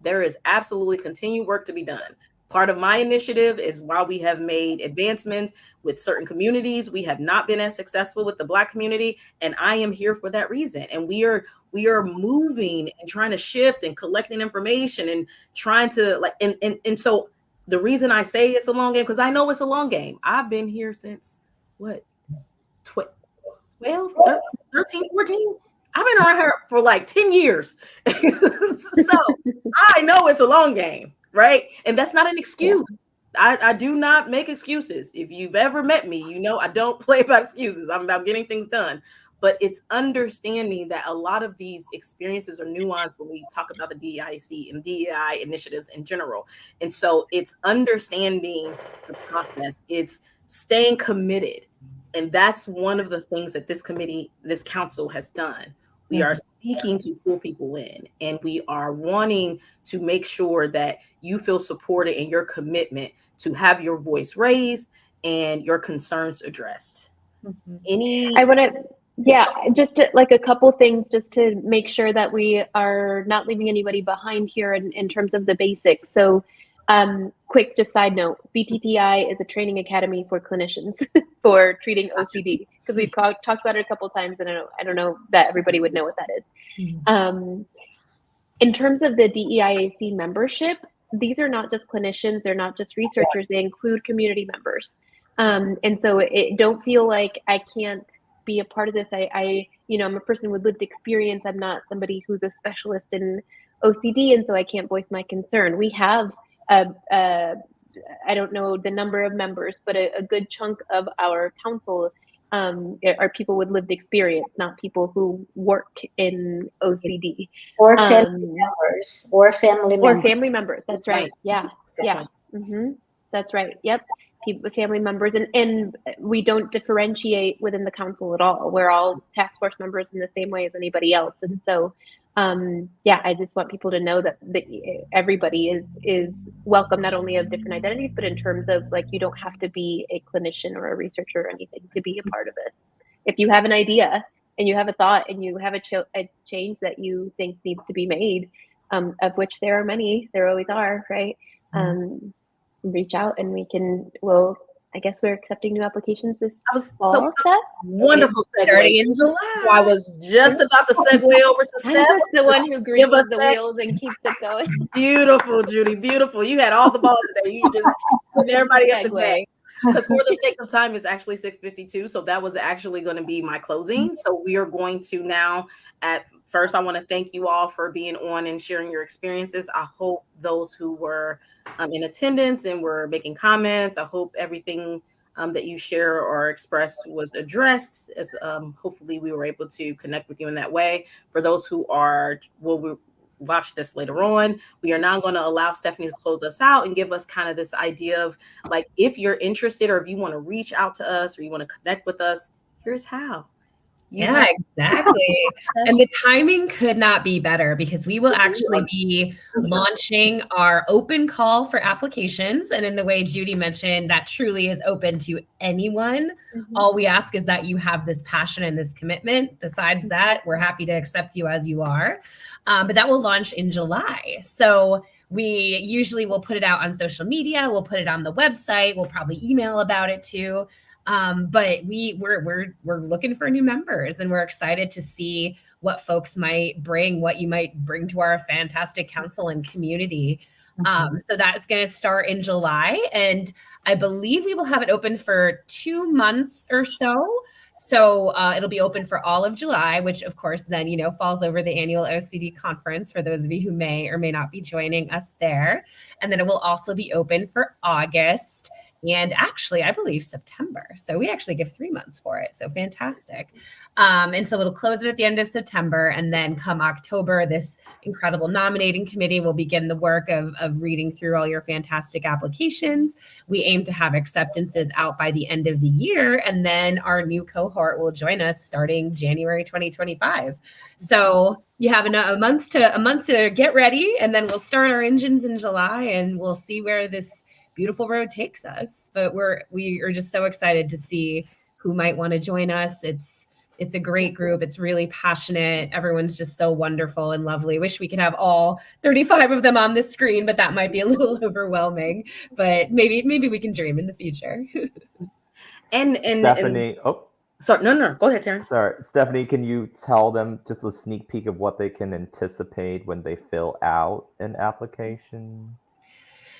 There is absolutely continued work to be done. Part of my initiative is while we have made advancements with certain communities, we have not been as successful with the Black community. And I am here for that reason. And we are moving and trying to shift and collecting information and trying to like, and so the reason I say it's a long game, because I know it's a long game. I've been here since what, 12, 13, 14? I've been around here for like 10 years. So I know it's a long game, right? And that's not an excuse. I do not make excuses. If you've ever met me, you know I don't play about excuses. I'm about getting things done. But it's understanding that a lot of these experiences are nuanced when we talk about the DEIAC and DEI initiatives in general. And so it's understanding the process. It's staying committed. And that's one of the things that this committee, this council has done. We are seeking to pull people in, and we are wanting to make sure that you feel supported in your commitment to have your voice raised and your concerns addressed. I want to, just to, like a couple things just to make sure that we are not leaving anybody behind here in terms of the basics. So quick, just side note, BTTI is a training academy for clinicians for treating OCD, because we've talked about it a couple of times, and I don't know that everybody would know what that is. In terms of the DEIAC membership, these are not just clinicians, they're not just researchers, they include community members. And so don't feel like I can't be a part of this. I'm a person with lived experience. I'm not somebody who's a specialist in OCD, and so I can't voice my concern. We have I don't know the number of members, but a good chunk of our council are people with lived experience, not people who work in OCD. Or family members. Or family members. That's right. Yeah. Yeah. Mm-hmm. That's right. Yep. Family members. And we don't differentiate within the council at all. We're all task force members in the same way as anybody else. And so, I just want people to know that everybody is welcome, not only of different identities, but in terms of like, you don't have to be a clinician or a researcher or anything to be a part of this. If you have an idea and you have a thought and you have a change that you think needs to be made, of which there are many, there always are, right? Reach out and I guess we're accepting new applications this fall. Wonderful segue. Starting in July. I was just about to segue over to Steph. I'm just the one who greases the wheels and keeps it going. Beautiful, Judy. Beautiful. You had all the balls today. You just put everybody up to date. Because for the sake of time, it's actually 6:52. So that was actually going to be my closing. So we are going to now, at first, I want to thank you all for being on and sharing your experiences. I hope those who were in attendance and were making comments, I hope everything that you share or express was addressed. As hopefully we were able to connect with you in that way. For those who will watch this later on, we are now going to allow Stephanie to close us out and give us kind of this idea of like, if you're interested or if you want to reach out to us or you want to connect with us, here's how. Yeah, exactly. And the timing could not be better because we will actually be launching our open call for applications. And in the way Judy mentioned, that truly is open to anyone. All we ask is that you have this passion and this commitment. Besides that, we're happy to accept you as you are. But that will launch in July. So we usually will put it out on social media. We'll put it on the website. We'll probably email about it too. But we're looking for new members and we're excited to see what folks might bring, what you might bring to our fantastic council and community. So that's going to start in July, and I believe we will have it open for 2 months or so. So it'll be open for all of July, which of course then, falls over the annual OCD conference for those of you who may or may not be joining us there. And then it will also be open for August. And actually, I believe September. So we actually give 3 months for it. So fantastic. And so it'll close it at the end of September. And then come October, this incredible nominating committee will begin the work of reading through all your fantastic applications. We aim to have acceptances out by the end of the year. And then our new cohort will join us starting January 2025. So you have a month to get ready. And then we'll start our engines in July and we'll see where this beautiful road takes us. But we are just so excited to see who might want to join us. It's a great group. It's really passionate. Everyone's just so wonderful and lovely. Wish we could have all 35 of them on the screen, but that might be a little overwhelming. But maybe we can dream in the future. and Stephanie, sorry, no, go ahead, Terrence. Sorry, Stephanie, can you tell them just a sneak peek of what they can anticipate when they fill out an application?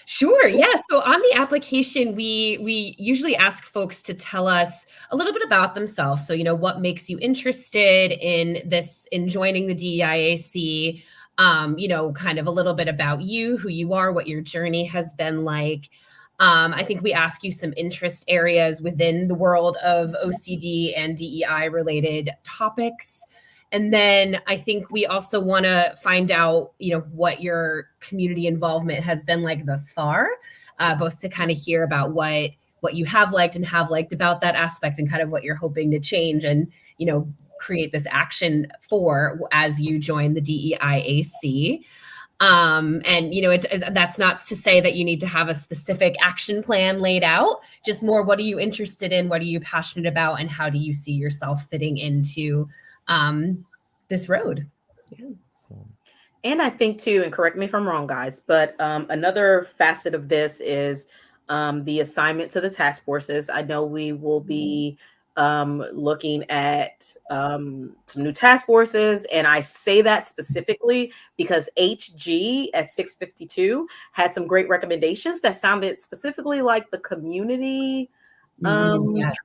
Sure. Yeah. So on the application, we usually ask folks to tell us a little bit about themselves. So, what makes you interested in joining the DEIAC, kind of a little bit about you, who you are, what your journey has been like. I think we ask you some interest areas within the world of OCD and DEI related topics. And then I think we also want to find out, what your community involvement has been like thus far, both to kind of hear about what you have liked about that aspect and kind of what you're hoping to change and, create this action for as you join the DEIAC. And, that's not to say that you need to have a specific action plan laid out, just more what are you interested in, what are you passionate about, and how do you see yourself fitting into this road. Yeah. And I think too, and correct me if I'm wrong, guys, but another facet of this is the assignment to the task forces. I know we will be looking at some new task forces, and I say that specifically because HG at 652 had some great recommendations that sounded specifically like the community Yes.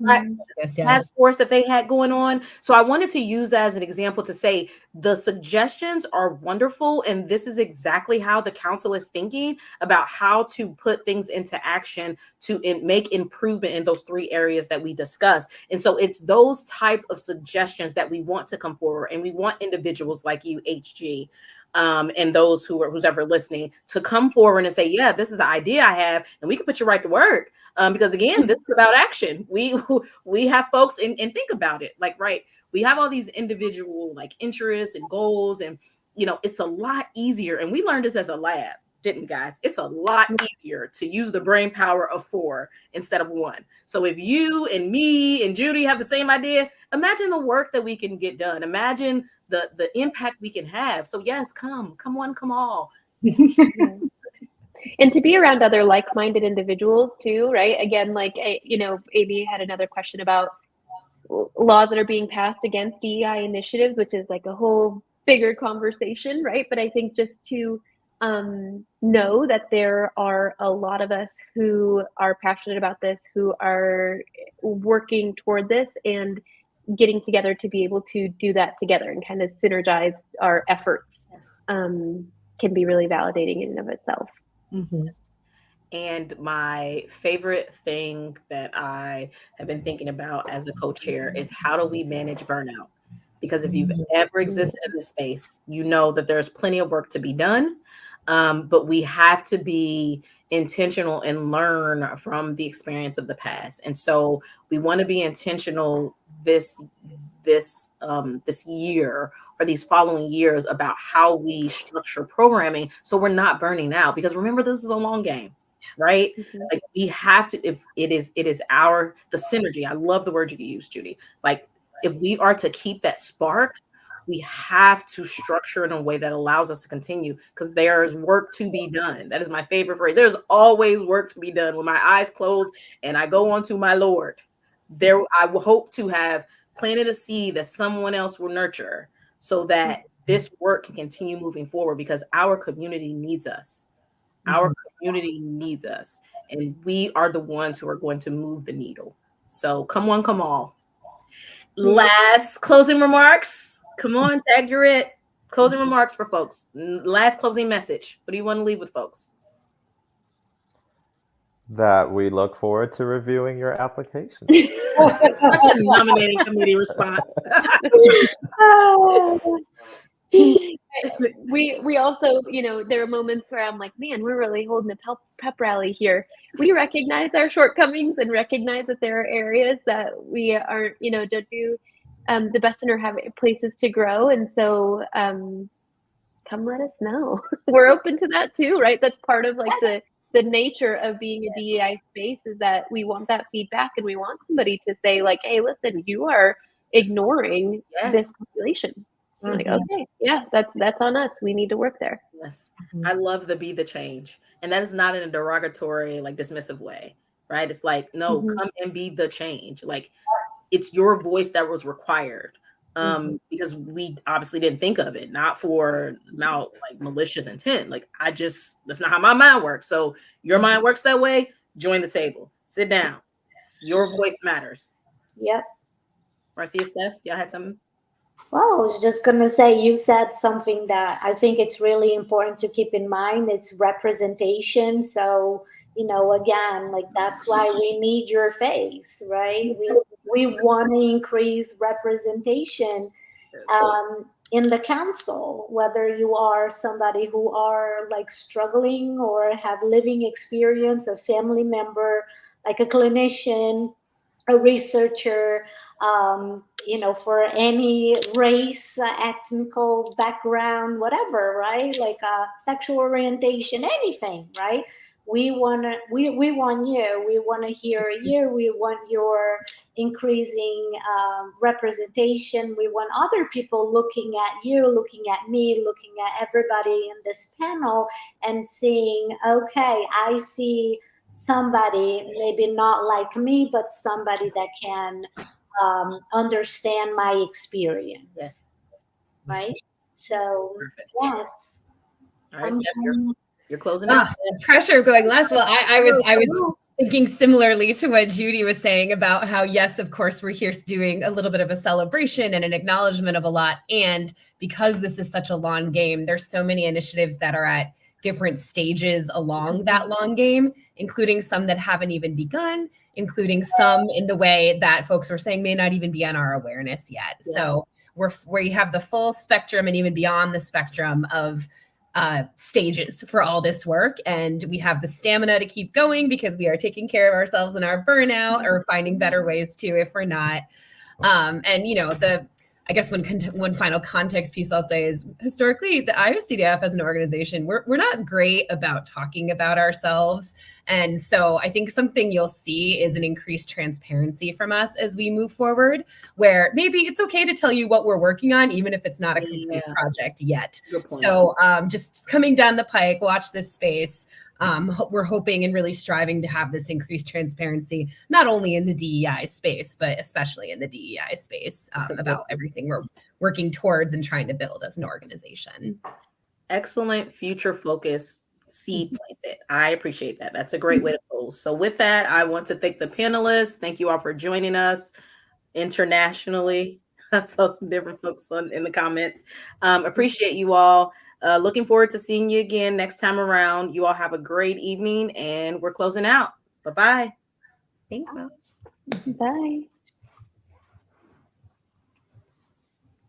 task force that they had going on. So I wanted to use that as an example to say the suggestions are wonderful, and this is exactly how the council is thinking about how to put things into action to make improvement in those 3 areas that we discussed. And so it's those type of suggestions that we want to come forward, and we want individuals like you, HG, and those who's ever listening to come forward and say, yeah, this is the idea I have, and we can put you right to work. Because again, this is about action. We have folks and think about it. Like, right, we have all these individual like interests and goals, and it's a lot easier. And we learned this as a lab, didn't we, guys? It's a lot easier to use the brain power of 4 instead of 1. So if you and me and Judy have the same idea, imagine the work that we can get done. Imagine the impact we can have. So yes, come one, come all. And to be around other like-minded individuals too, right? Again, like, Amy had another question about laws that are being passed against DEI initiatives, which is like a whole bigger conversation, right? But I think just to know that there are a lot of us who are passionate about this, who are working toward this and getting together to be able to do that together and kind of synergize our efforts can be really validating in and of itself. Mm-hmm. And my favorite thing that I have been thinking about as a co-chair is how do we manage burnout? Because if you've ever existed in this space, you know that there's plenty of work to be done, but we have to be intentional and learn from the experience of the past. And so we want to be intentional this year or these following years about how we structure programming so we're not burning out. Because remember, this is a long game, right? Mm-hmm. Like we have to, if it is the synergy. I love the word you use, Judy. Like if we are to keep that spark, we have to structure in a way that allows us to continue, because there's work to be done. That is my favorite phrase. There's always work to be done. When my eyes close and I go on to my Lord, there I will hope to have planted a seed that someone else will nurture so that this work can continue moving forward, because our community needs us. Our community needs us, and we are the ones who are going to move the needle. So come one, come all. Last closing remarks. Come on, tag your it. Closing remarks for folks. Last closing message. What do you want to leave with folks? That we look forward to reviewing your application. Oh, that's such a nominating committee response. We also, there are moments where I'm like, man, we're really holding a pep rally here. We recognize our shortcomings and recognize that there are areas that we aren't, don't do the best in, or have places to grow. And so come let us know. We're open to that too, right? That's part of like the nature of being a DEI space, is that we want that feedback, and we want somebody to say like, hey, listen, you are ignoring this population. Like, okay, yeah, that's on us. We need to work there. Yes. I love the be the change. And that is not in a derogatory, like dismissive way, right? It's like, no, come and be the change. Like it's your voice that was required. Because we obviously didn't think of it, not like malicious intent. Like that's not how my mind works. So your mind works that way. Join the table, sit down. Your voice matters. Yep. Marcia, Steph, y'all had something? Well, I was just going to say, you said something that I think it's really important to keep in mind. It's representation. So, again, like that's why we need your face, right? We want to increase representation in the council, whether you are somebody who are like struggling or have living experience, a family member, like a clinician, a researcher, for any race, ethnical background, whatever, right? Like sexual orientation, anything, right? We want you. We want to hear you. We want your increasing representation. We want other people looking at you, looking at me, looking at everybody in this panel and seeing, okay, I see somebody maybe not like me, but somebody that can understand my experience, right? So, yes. All right, You're closing out. Pressure of going last. Well, I was thinking similarly to what Judy was saying about how, yes, of course, we're here doing a little bit of a celebration and an acknowledgement of a lot. And because this is such a long game, there's so many initiatives that are at different stages along that long game, including some that haven't even begun, including some in the way that folks were saying may not even be on our awareness yet. Yeah. So we have the full spectrum and even beyond the spectrum of stages for all this work. And we have the stamina to keep going because we are taking care of ourselves and our burnout, or finding better ways to if we're not. And, you know, I guess one final context piece I'll say is, historically, the IOCDF as an organization, we're not great about talking about ourselves. And so I think something you'll see is an increased transparency from us as we move forward, where maybe it's okay to tell you what we're working on, even if it's not a complete project yet. So just coming down the pike, watch this space. We're hoping and really striving to have this increased transparency, not only in the DEI space, but especially in the DEI space, about everything we're working towards and trying to build as an organization. Excellent future focus seed planted. I appreciate that. That's a great way to close. So with that, I want to thank the panelists. Thank you all for joining us internationally. I saw some different folks in the comments. Appreciate you all. Looking forward to seeing you again next time around. You all have a great evening, and we're closing out. Bye-bye. Thanks. Bye.